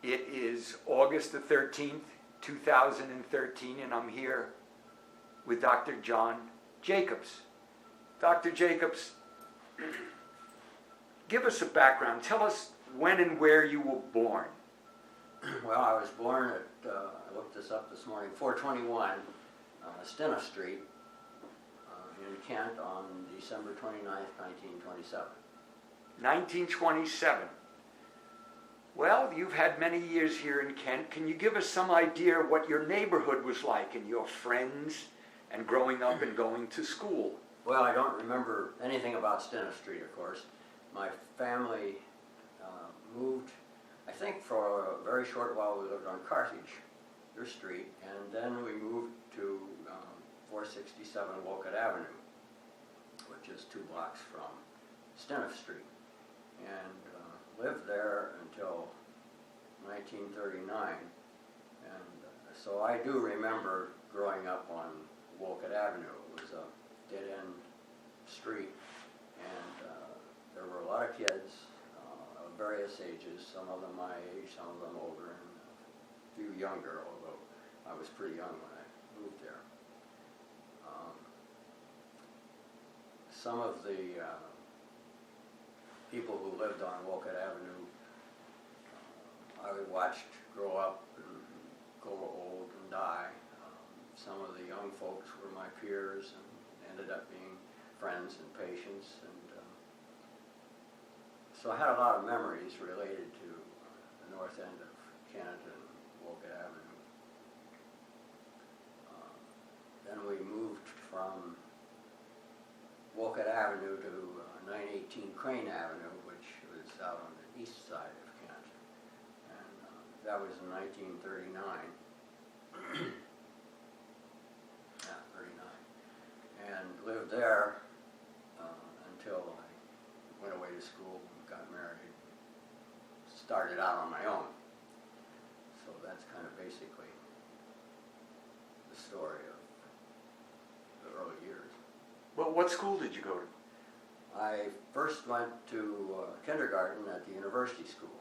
It is August the 13th, 2013, and I'm here with Dr. John Jacobs. Dr. Jacobs, give us a background. Tell us when and where you were born. Well, I was born at, I looked this up this morning, 421 Stenna Street in Kent on December 29th, 1927. 1927. Well, you've had many years here in Kent. Can you give us some idea of what your neighborhood was like and your friends and growing up and going to school? Well, I don't remember anything about Stenna Street, of course. My family moved, I think for a very short while we lived on Carthage Street, and then we moved to 467 Wolcott Avenue, which is 2 blocks from Stenna Street, and lived there until 1939. And so I do remember growing up on Wolcott Avenue. It was a dead-end street, and there were a lot of kids of various ages, some of them my age, some of them older, and a few younger, although I was pretty young when I moved there. Some of the people who lived on Wolcott Avenue I watched grow up and grow old and die. Some of the young folks were my peers and ended up being friends and patients, and so I had a lot of memories related to the north end of Kent and Wolcott Avenue. Then we moved from Wolcott Avenue to 918 Crane Avenue, which was out on the east side of Kent, and that was in 1939. Yeah, 39, and lived there until I went away to school, got married, started out on my own. So that's kind of basically the story of the early years. Well, what school did you go to? I first went to kindergarten at the university school.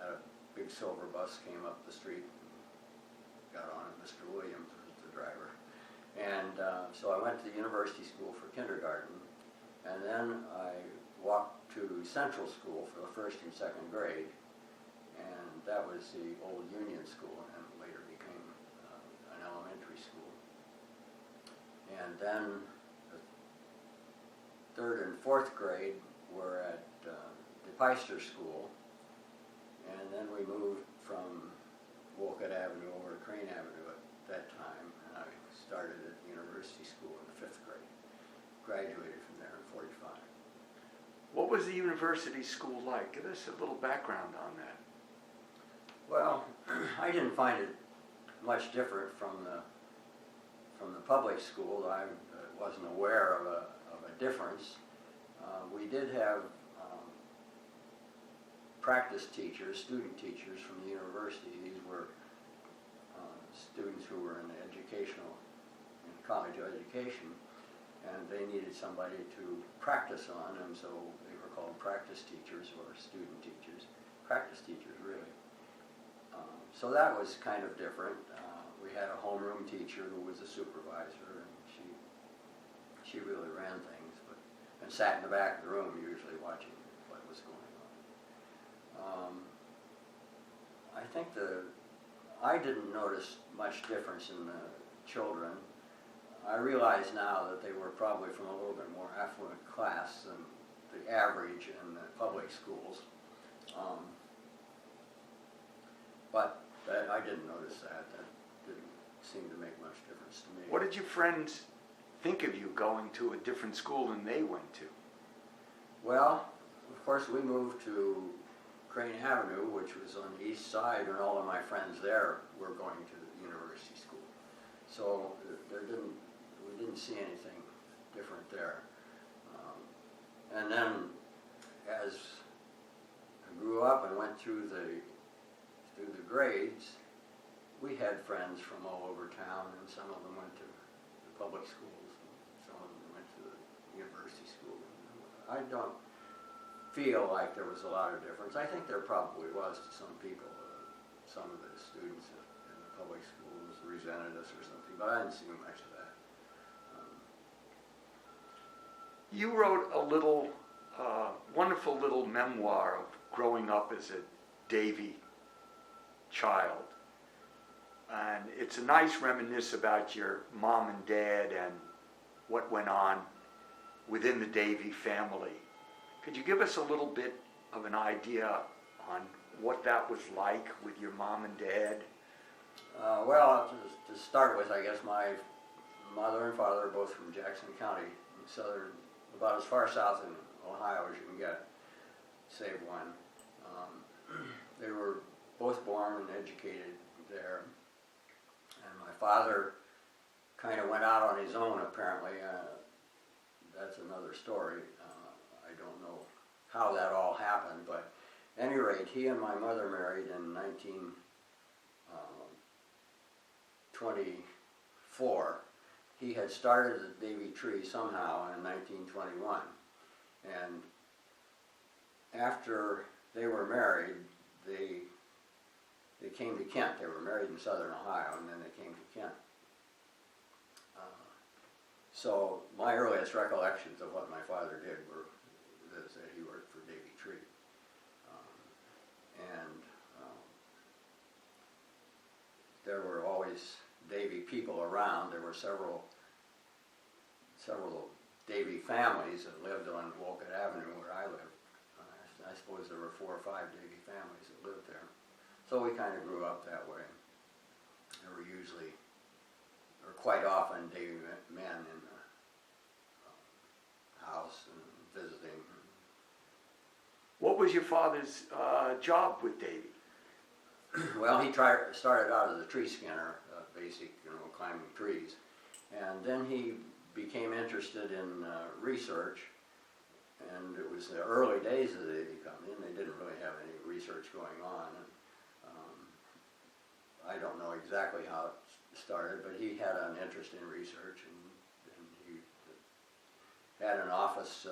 Had a big silver bus came up the street, and got on it. Mr. Williams was the driver. And so I went to the university school for kindergarten, and then I walked to Central School for the 1st and 2nd grade, and that was the old Union School, and later became an elementary school. And then the 3rd and 4th grade were at DePeyster School, and then we moved from Wolcott Avenue over to Crane Avenue at that time, and I started at the university school in the 5th grade. Graduated from there in 45. What was the university school like? Give us a little background on that. Well, I didn't find it much different from the public school. I wasn't aware of a difference. We did have practice teachers, student teachers from the university. These were students who were in college education, and they needed somebody to practice on, and so they were called practice teachers or student teachers. Practice teachers, really. So that was kind of different. We had a homeroom teacher who was a supervisor, and she really ran things, and sat in the back of the room usually watching what was going on. I think I didn't notice much difference in the children. I realize now that they were probably from a little bit more affluent class than the average in the public schools. But I didn't notice that. That didn't seem to make much difference to me. What did your friends think of you going to a different school than they went to? Well, of course, we moved to Crane Avenue, which was on the east side, and all of my friends there were going to the university school. So we didn't see anything different there. And then as I grew up and went through the grades, we had friends from all over town, and some of them went to the public schools, and some of them went to the university school. I don't feel like there was a lot of difference. I think there probably was to some people. Some of the students in the public schools resented us or something, but I didn't see much of that. You wrote a little, wonderful little memoir of growing up as a Davy child. And it's a nice reminisce about your mom and dad and what went on within the Davy family. Could you give us a little bit of an idea on what that was like with your mom and dad? Well, to start with, I guess my mother and father are both from Jackson County, in southern, about as far south in Ohio as you can get, save one. They were both born and educated there. And my father kind of went out on his own, apparently. That's another story. I don't know how that all happened, but at any rate, he and my mother married in 1924. He had started the Davy Tree somehow in 1921. And after they were married, they came to Kent. They were married in southern Ohio, and then they came to Kent. So my earliest recollections of what my father did were that he worked for Davy Tree. There were always Davy people around. There were several Davy families that lived on Wolcott Avenue where I lived. I suppose there were 4 or 5 Davy families that lived there. So we kind of grew up that way. There were usually, or quite often, Davy men in the house and visiting. What was your father's job with Davy? Well, he started out as a tree skinner, basic, climbing trees, and then he became interested in research. And it was the early days of the Davy Company, and they didn't really have any research going on. And, I don't know exactly how it started, but he had an interest in research, and he had an office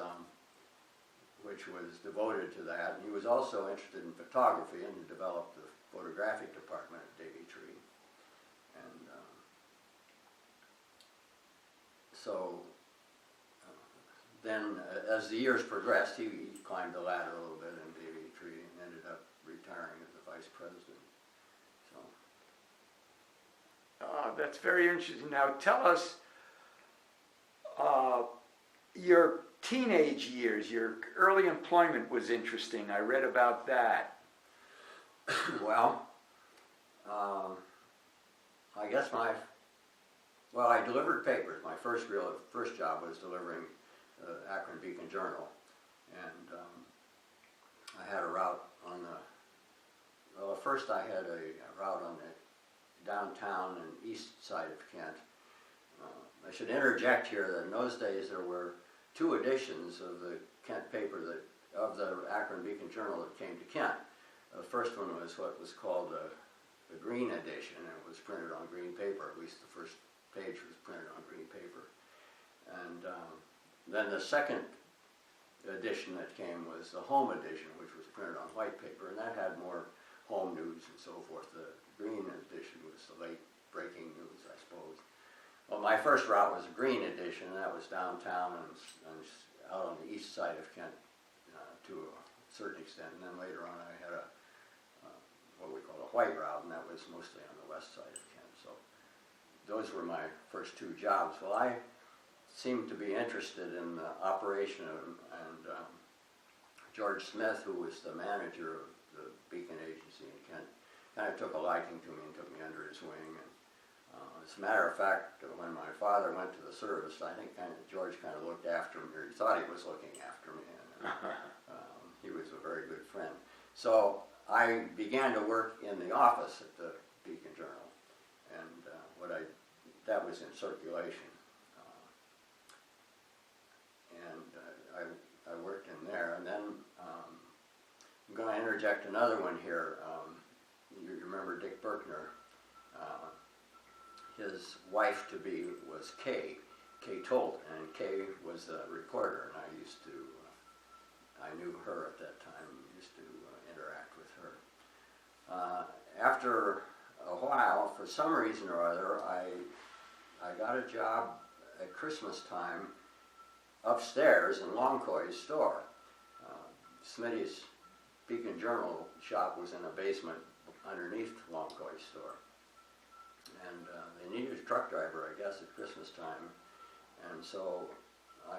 which was devoted to that. And he was also interested in photography, and he developed the photographic department at Davy Tree. And then, as the years progressed, he climbed the ladder a little bit in Davy Tree and ended up retiring as the vice president. That's very interesting. Now tell us your teenage years, your early employment was interesting. I read about that. Well, I guess I delivered papers. My first job was delivering Akron Beacon Journal, and I had a route on first I had a route on the downtown and east side of Kent. I should interject here that in those days there were 2 editions of the Kent paper of the Akron Beacon Journal that came to Kent. The first one was what was called the green edition, and it was printed on green paper. At least the first page was printed on green paper. And then the second edition that came was the home edition, which was printed on white paper, and that had more home news and so forth. The green edition was the late breaking news, I suppose. Well, my first route was a green edition, and that was downtown and out on the east side of Kent to a certain extent. And then later on I had what we call a white route, and that was mostly on the west side of Kent. So those were my first 2 jobs. Well, I seemed to be interested in the operation and George Smith, who was the manager of the Beacon Agency in Kent, kind of took a liking to me and took me under his wing. And as a matter of fact, when my father went to the service, I think George kind of looked after me, or he thought he was looking after me. And, he was a very good friend. So I began to work in the office at the Beacon Journal, and that was in circulation. I worked in there, and then I'm going to interject another one here. You remember Dick Berkner? His wife-to-be was Kay Tolt, and Kay was a reporter, and I knew her at after a while, for some reason or other, I got a job at Christmas time upstairs in Longcoy's store. Smitty's Beacon Journal shop was in a basement underneath Longcoy's store. And they needed a truck driver, I guess, at Christmas time. And so I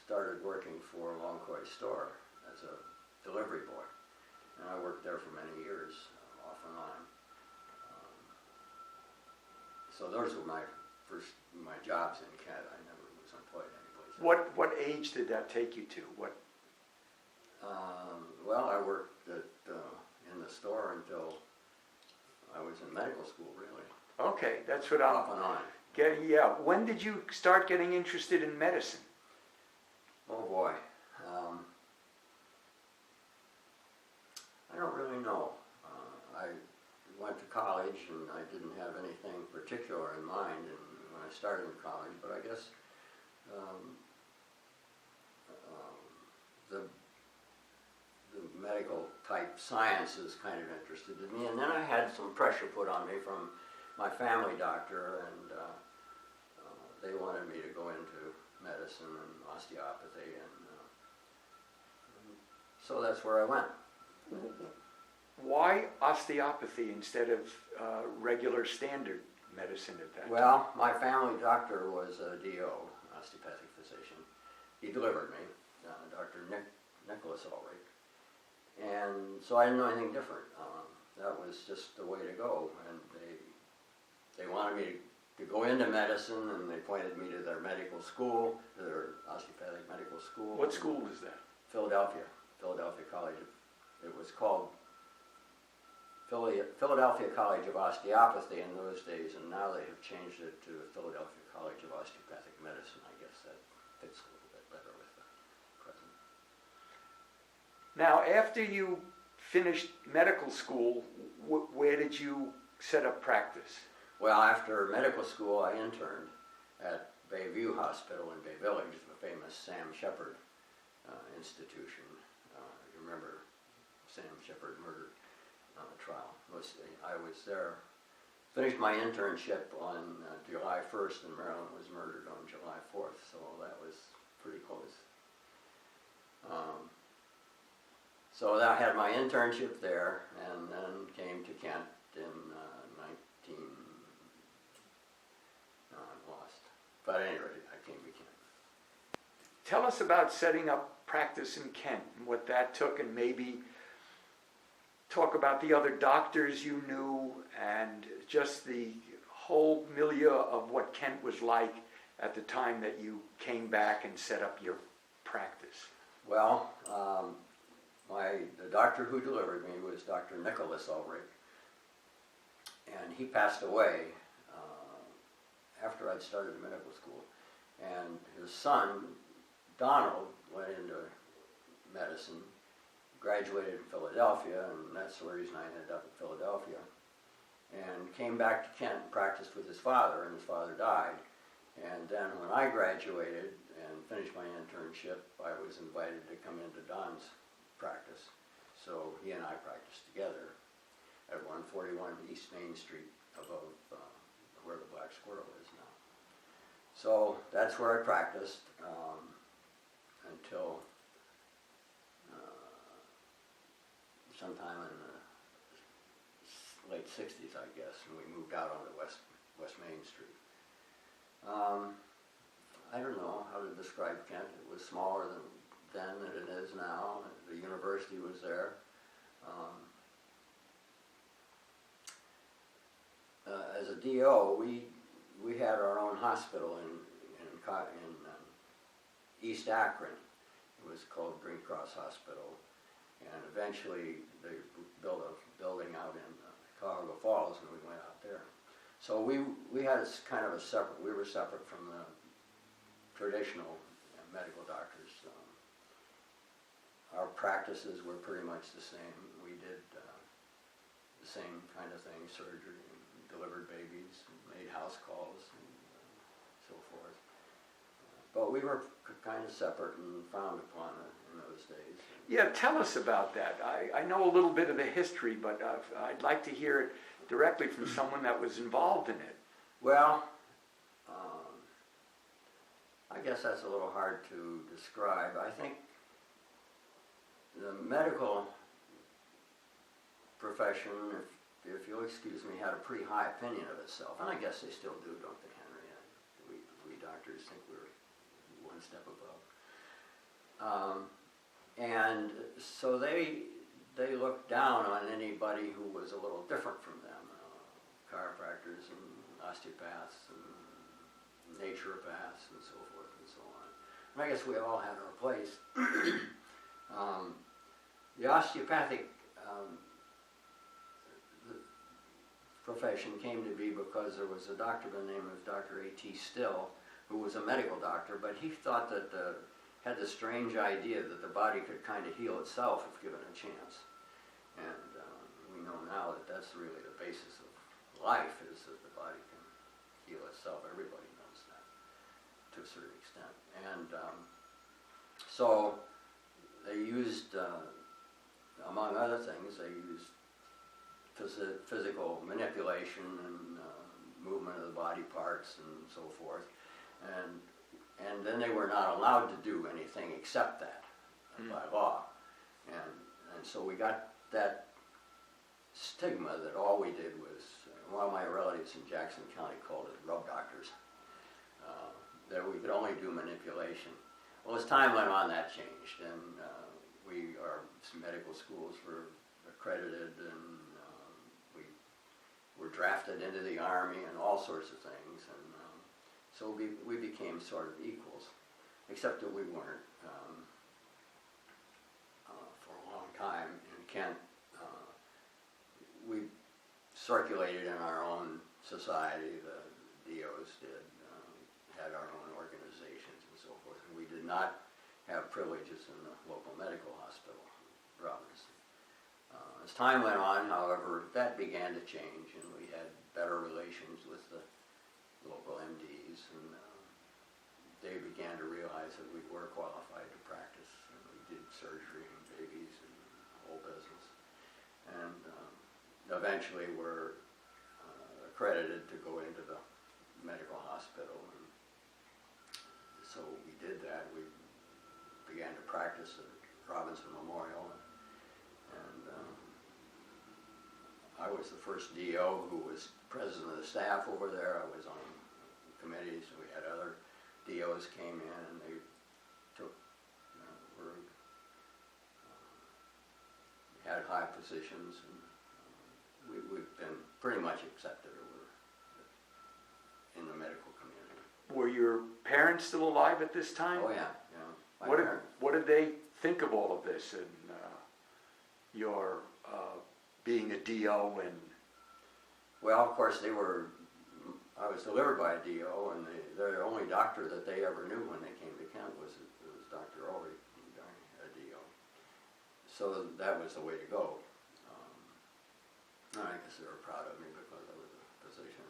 started working for Longcoy's store as a delivery boy. And I worked there for many years, off and on. So those were my jobs in Kent. I never was employed anyplace else. What age did that take you to? Well, I worked in the store until I was in medical school, really. Okay, that's what Off and on. getting. Yeah. When did you start getting interested in medicine? Oh boy. I don't really know. I went to college and I didn't have anything particular in mind when I started in college, but I guess the medical type sciences kind of interested me, and then I had some pressure put on me from my family doctor, and they wanted me to go into medicine and osteopathy, and so that's where I went. Why osteopathy instead of regular standard medicine at that time? Well, my family doctor was a DO, osteopathic physician. He delivered me, Dr. Nicholas Ulrich. And so I didn't know anything different. That was just the way to go. And they wanted me to go into medicine, and they pointed me to their medical school, their osteopathic medical school. What school was that? Philadelphia College. It was called Philadelphia College of Osteopathy in those days, and now they have changed it to Philadelphia College of Osteopathic Medicine. I guess that fits a little bit better with the present. Now, after you finished medical school, where did you set up practice? Well, after medical school, I interned at Bayview Hospital in Bay Village, the famous Sam Shepard institution. You remember Sam Shepard murder trial. I was there, finished my internship on July 1st, and Marilyn was murdered on July 4th, so that was pretty close. So I had my internship there, and then came to Kent in 19... No, I'm lost. But at any rate, I came to Kent. Tell us about setting up practice in Kent and what that took, and maybe talk about the other doctors you knew and just the whole milieu of what Kent was like at the time that you came back and set up your practice. Well, the doctor who delivered me was Dr. Nicholas Ulrich, and he passed away after I'd started medical school. And his son, Donald, went into medicine, graduated in Philadelphia, and that's the reason I ended up in Philadelphia, and came back to Kent and practiced with his father, and his father died. And then when I graduated and finished my internship, I was invited to come into Don's practice. So he and I practiced together at 141 East Main Street above where the Black Squirrel is now. So that's where I practiced until sometime in the late 60s, I guess, and we moved out onto West Main Street. I don't know how to describe Kent. It was smaller then than it is now. The university was there. As a DO, we had our own hospital in East Akron. It was called Green Cross Hospital, and eventually they built a building out in Cuyahoga Falls, and we went out there. So we had kind of a separate. We were separate from the traditional medical doctors. Our practices were pretty much the same. We did the same kind of thing: surgery, and delivered babies, and made house calls, and so forth. But we were kind of separate and frowned upon in those days. Yeah, tell us about that. I know a little bit of the history, but I'd like to hear it directly from someone that was involved in it. Well, I guess that's a little hard to describe. I think the medical profession, if you'll excuse me, had a pretty high opinion of itself, and I guess they still do, don't they, Henry? We doctors think we're one step above. And so they looked down on anybody who was a little different from them, chiropractors and osteopaths and naturopaths and so forth and so on. And I guess we all had our place. The osteopathic profession came to be because there was a doctor by the name of Dr. A.T. Still, who was a medical doctor, but he thought that had the strange idea that the body could kind of heal itself if given a chance. And we know now that that's really the basis of life, is that the body can heal itself. Everybody knows that to a certain extent. And so they used, among other things, they used physical manipulation and movement of the body parts and so forth. And then they were not allowed to do anything except that by law. And so we got that stigma that all we did was, one of my relatives in Jackson County called it rub doctors, that we could only do manipulation. Well, as time went on, that changed, and our medical schools were accredited, and we were drafted into the Army and all sorts of things, and so we became sort of equals, except that we weren't for a long time. In Kent, we circulated in our own society, the DOs did, had our own organizations and so forth, and we did not have privileges in the local medical hospital province. As time went on, however, that began to change, and we had better relations with the local MDs, and they began to realize that we were qualified to practice, and we did surgery and babies and the whole business. And eventually were accredited to go into the medical hospital, and so we did that. We began to practice at Robinson Memorial, and I was the first DO who was president of the staff over there. I was on committees, and we had other DOs came in, and they took, had high positions, and we've been pretty much accepted over in the medical community. Were your parents still alive at this time? Oh yeah, yeah. What did they think of all of this, and your being a DO? And well, of course, I was delivered by a DO, and the only doctor that they ever knew when they came to Kent was Dr. Ulrich, a DO. So that was the way to go. I guess they were proud of me because I was a physician.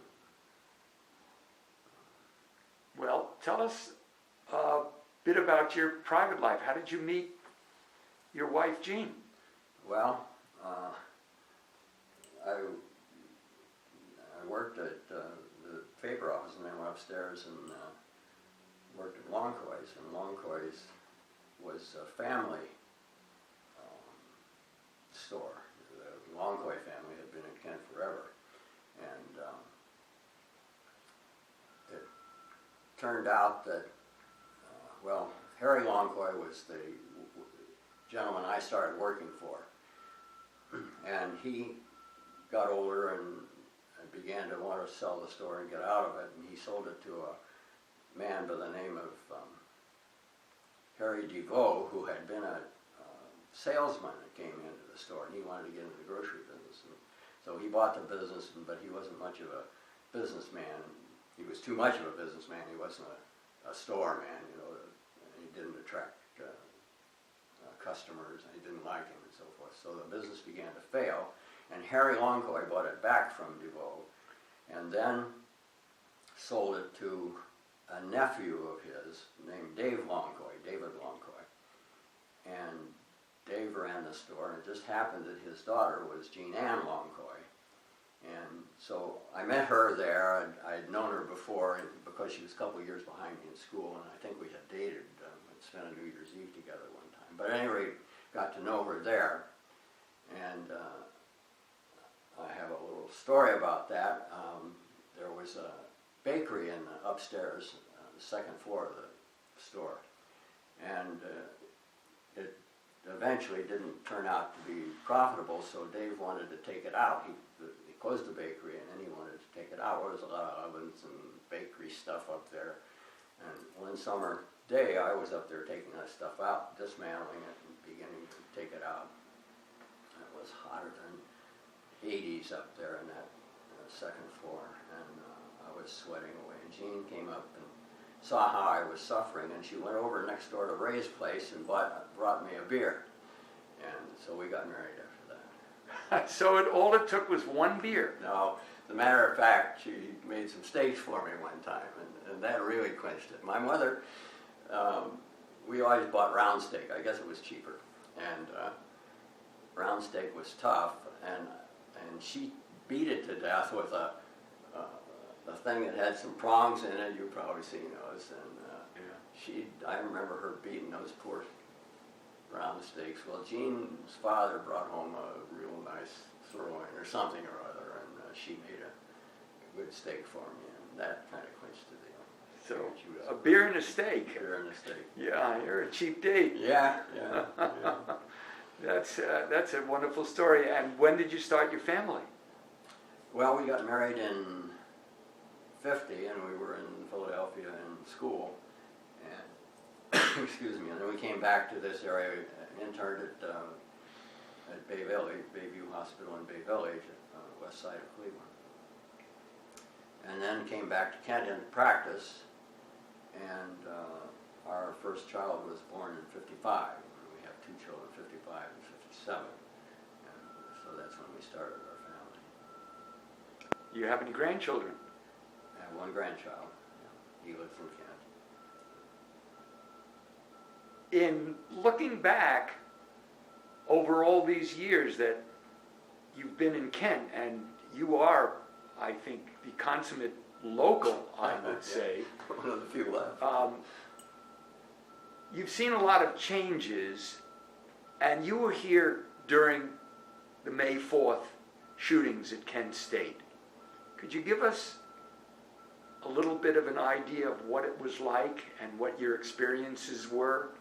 well, tell us a bit about your private life. How did you meet your wife, Jean? Well, I worked at the paper office, and then went upstairs and worked at Longcoy's, and Longcoy's was a family store. The Longcoy family had been in Kent forever, and it turned out that, well, Harry Longcoy was the gentleman I started working for, and he got older and began to want to sell the store and get out of it, and he sold it to a man by the name of Harry DeVoe, who had been a salesman that came into the store, and he wanted to get into the grocery business. And so he bought the business, but he wasn't much of a businessman. He was too much of a businessman. He wasn't a store man, you know, and he didn't attract customers, and he didn't like him and so forth. So the business began to fail, and Harry Longcoy bought it back from DeVoe, and then sold it to a nephew of his named David Longcoy. And ran the store, and it just happened that his daughter was Jean Ann Longcoy. And so I met her there. I'd known her before because she was a couple years behind me in school, and I think we had dated. We'd spent a New Year's Eve together one time. But at any rate, got to know her there. And I have a little story about that. There was a bakery in the upstairs, the second floor of the store. And it eventually didn't turn out to be profitable, so Dave wanted to take it out. He closed the bakery, and then he wanted to take it out. There was a lot of ovens and bakery stuff up there. And one summer day, I was up there taking that stuff out, dismantling it, and beginning to take it out. And it was hotter than 80s up there in that second floor, and I was sweating away. And Jean came up and saw how I was suffering, and she went over next door to Ray's place and brought me a beer. And so we got married after that. So all it took was one beer. No, as a matter of fact, she made some steaks for me one time, and that really quenched it. My mother, we always bought round steak. I guess it was cheaper. And round steak was tough, and she beat it to death with a thing that had some prongs in it. You've probably seen those. And I remember her beating those poor round steaks. Well, Jean's father brought home a real nice sirloin or something or other, and she made a good steak for me, and that kind of quenched the deal. So a beer and a steak. Beer and a steak. Yeah, you're a cheap date. Yeah. That's a wonderful story. And when did you start your family? Well, we got married in 50, and we were in Philadelphia in school, and excuse me, and then we came back to this area, interned at Bayview Hospital in Bay Village, west side of Cleveland, and then came back to Kent in practice, and our first child was born in 55. We have two children, 55 and 57, and so that's when we started our family. You have any grandchildren? I have one grandchild. He lives in Kent. In looking back over all these years that you've been in Kent, and you are, I think, the consummate local, I would say. One of the few left. You've seen a lot of changes, and you were here during the May 4th shootings at Kent State. Could you give us a little bit of an idea of what it was like and what your experiences were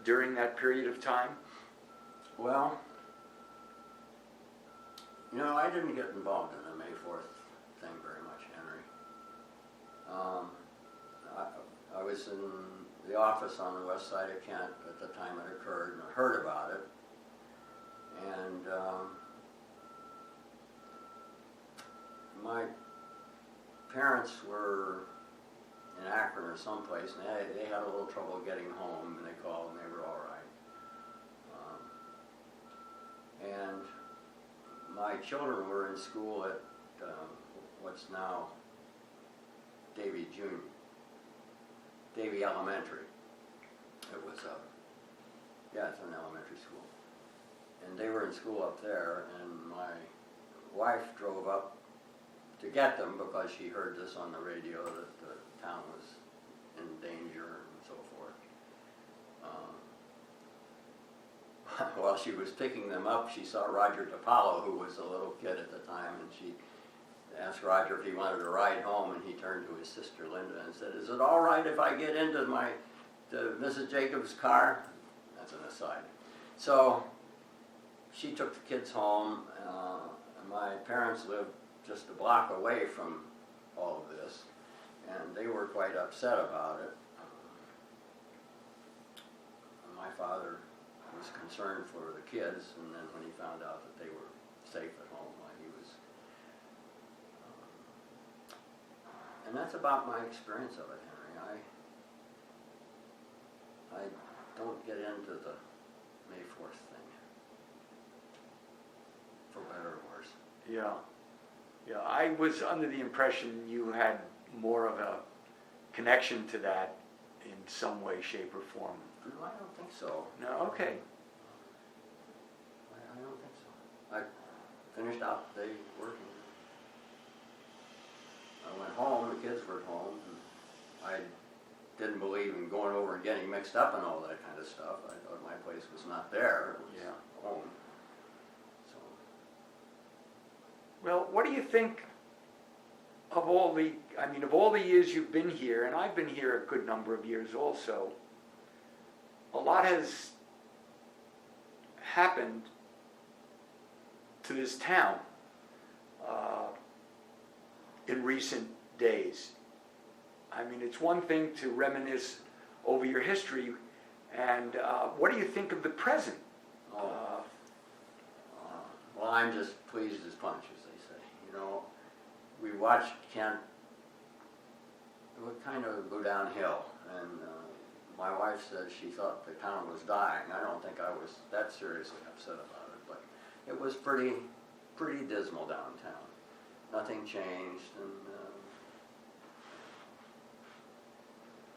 during that period of time? Well, I didn't get involved in the May 4th thing very much, Henry. I was in the office on the west side of Kent at the time it occurred, and I heard about it. And my parents were in Akron or someplace, and they had a little trouble getting home, and they called, and they were all right. And my children were in school at what's now Davie Elementary. It was it's an elementary school. And they were in school up there, and my wife drove up to get them because she heard this on the radio that the town was in danger and so forth. While she was picking them up, she saw Roger DiPaolo, who was a little kid at the time, and she asked Roger if he wanted to ride home, and he turned to his sister Linda and said, "Is it all right if I get into Mrs. Jacobs' car?" That's an aside. So she took the kids home, and my parents lived just a block away from all of this, and they were quite upset about it. My father was concerned for the kids, and then when he found out that they were safe at home, he was... and that's about my experience of it, Henry. I don't get into the May 4th thing, for better or worse. Yeah, I was under the impression you had more of a connection to that in some way, shape, or form. No, I don't think so. No, okay. finished out the day working. I went home, the kids were at home, and I didn't believe in going over and getting mixed up and all that kind of stuff. I thought my place was not there, it was home. So. Well, what do you think of all the years you've been here, and I've been here a good number of years also, a lot has happened to this town in recent days. I mean, it's one thing to reminisce over your history, and what do you think of the present? Well, I'm just pleased as punch, as they say. You know, we watched Kent kind of go downhill, and my wife said she thought the town was dying. I don't think I was that seriously upset about it, but it was pretty dismal downtown. Nothing changed, and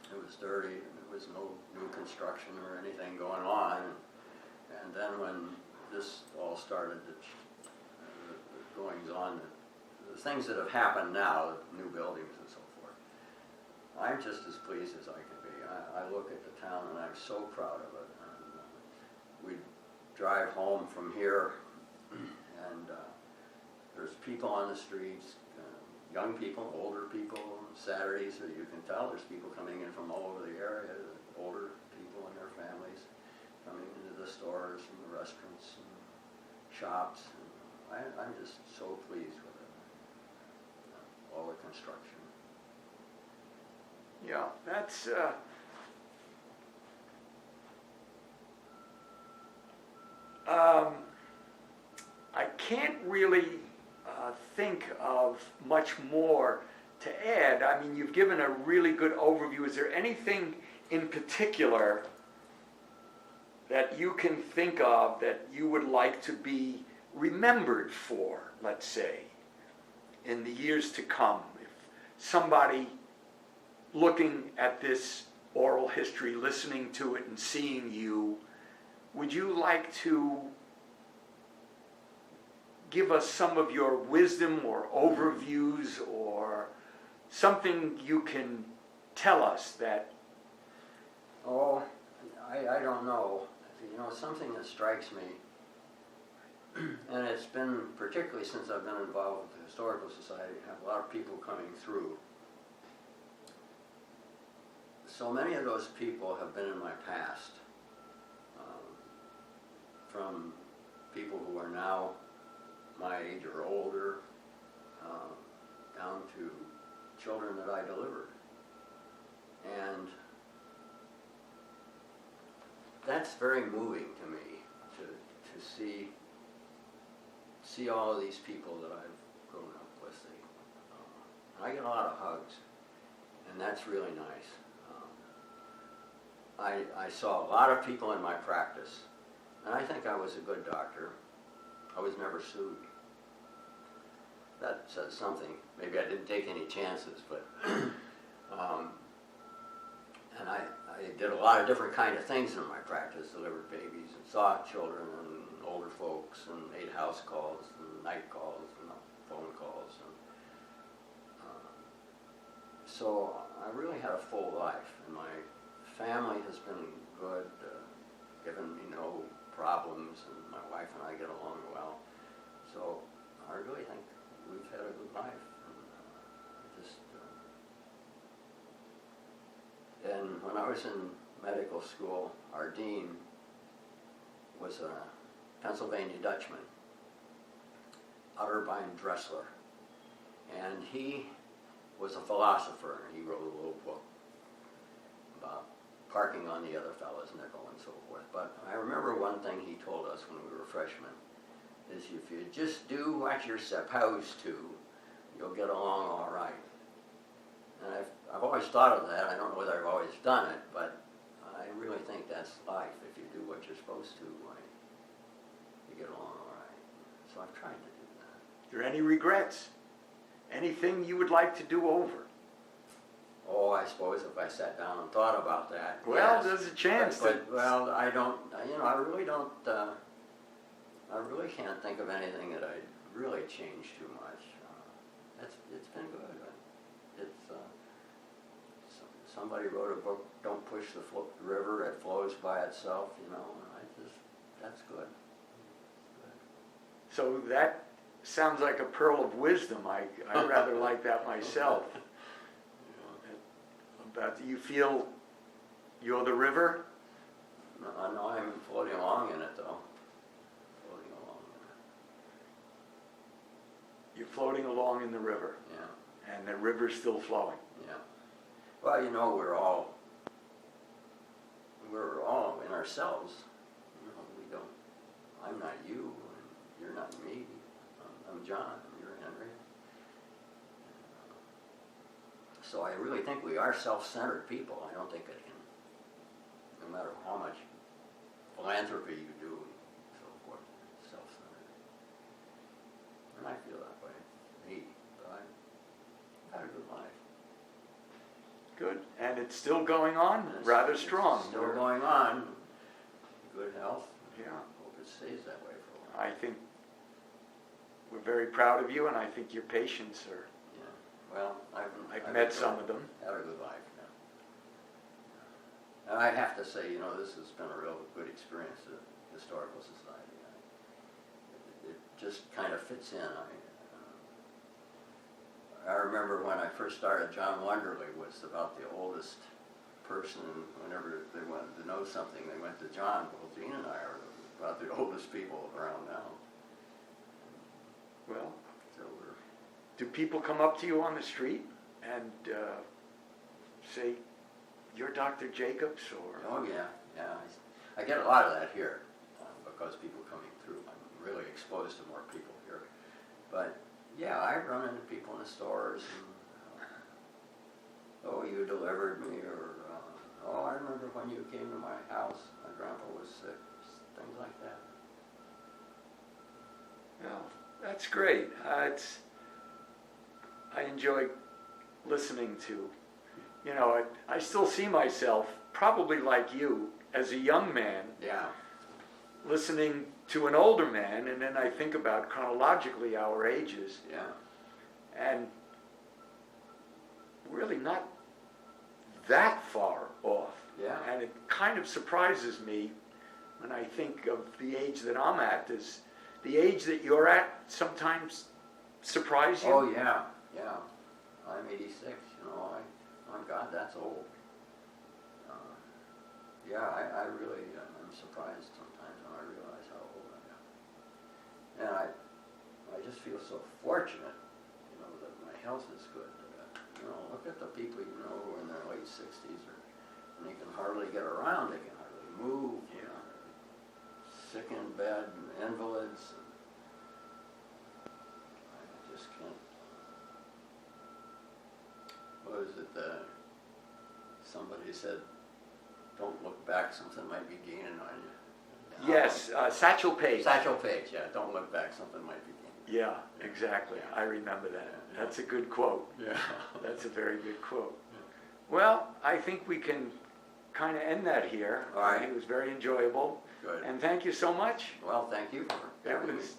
it was dirty, and there was no new construction or anything going on. And then when this all started, the goings on, the things that have happened now, new buildings and so forth, I'm just as pleased as I can be. I look at the town and I'm so proud of it. And, we drive home from here, and there's people on the streets, young people, older people. Saturdays, so you can tell there's people coming in from all over the area, older people and their families coming into the stores and the restaurants and shops. And I'm just so pleased with it. All the construction. Yeah, that's I can't really think of much more to add. I mean, you've given a really good overview. Is there anything in particular that you can think of that you would like to be remembered for, let's say, in the years to come? If somebody looking at this oral history, listening to it and seeing you, would you like to give us some of your wisdom or overviews or something you can tell us that... Oh, I don't know. You know, something that strikes me, and it's been, particularly since I've been involved with the Historical Society, have a lot of people coming through. So many of those people have been in my past, from people who are now my age or older, down to children that I delivered. And that's very moving to me, to see all of these people that I've grown up with. I get a lot of hugs, and that's really nice. I saw a lot of people in my practice, and I think I was a good doctor. I was never sued. That says something. Maybe I didn't take any chances, but and I did a lot of different kind of things in my practice, delivered babies and saw children and older folks and made house calls and night calls and phone calls. And, so I really had a full life, and my family has been good, given me no problems, and my wife and I get along well. So I really think we've had a good life. And when I was in medical school, our dean was a Pennsylvania Dutchman, Otterbein Dressler. And he was a philosopher, and he wrote a little book about parking on the other fellow's nickel and so forth. But I remember one thing he told us when we were freshmen, is if you just do what you're supposed to, you'll get along all right. And I've always thought of that. I don't know whether I've always done it, but I really think that's life. If you do what you're supposed to, you get along all right. So I've tried to do that. Are there any regrets? Anything you would like to do over? Oh, I suppose if I sat down and thought about that. Well, yes. there's a chance. Well, I don't, I really don't, I really can't think of anything that I'd really changed too much. It's been good. Somebody wrote a book, Don't Push the River, It Flows by Itself, and that's good. So that sounds like a pearl of wisdom. I rather like that myself. About you feel you're the river? No, I'm floating along in it, though. Floating along in it. You're floating along in the river. Yeah. And the river's still flowing. Yeah. Well, we're all in ourselves. We don't. I'm not you, and you're not me. I'm John, and you're Henry. So I really think we are self-centered people. I don't think it can, no matter how much philanthropy you do, and so forth, it's self-centered. And I feel that way, but I've had a good life. Good. And it's still going on, rather strong. Still going on. Good health. Yeah. Hope it stays that way for a while. I think we're very proud of you, and I think your patients are. Yeah. Well, I've met some of them. Had a good life. Yeah. And I have to say, this has been a real good experience at the Historical Society. It just kind of fits in. I remember when I first started, John Wonderly was about the oldest person. Whenever they wanted to know something, they went to John. Well, Gene and I are about the oldest people around now. Well, So do people come up to you on the street and say, "You're Dr. Jacobs," or? Oh yeah. I get a lot of that here because people coming through. I'm really exposed to more people here. But yeah, I run into people in the stores and, oh, you delivered me, or oh, I remember when you came to my house, my grandpa was sick, things like that. Well, that's great. I enjoy listening to, I still see myself, probably like you, as a young man, Yeah. listening to an older man, and then I think about chronologically our ages, Yeah. and really not that far off. Yeah. And it kind of surprises me when I think of the age that I'm at. Does the age that you're at sometimes surprise you? Oh yeah. I'm 86. My God, that's old. I really am surprised sometimes when I realize how old I am. And I just feel so fortunate, that my health is good. Look at the people who are in their late 60s, and they can hardly get around, they can hardly move, sick in bed, and invalids. And I just can't. What is it? Somebody said, "Don't look back, something might be gaining on you." Yes, Satchel Paige. Satchel Paige, yeah. Don't look back, something might be gaining. Yeah, exactly. I remember that. Yeah. That's a good quote. Yeah. That's a very good quote. Well, I think we can kind of end that here. All right. It was very enjoyable. Good. And thank you so much. Well, thank you for It having me. was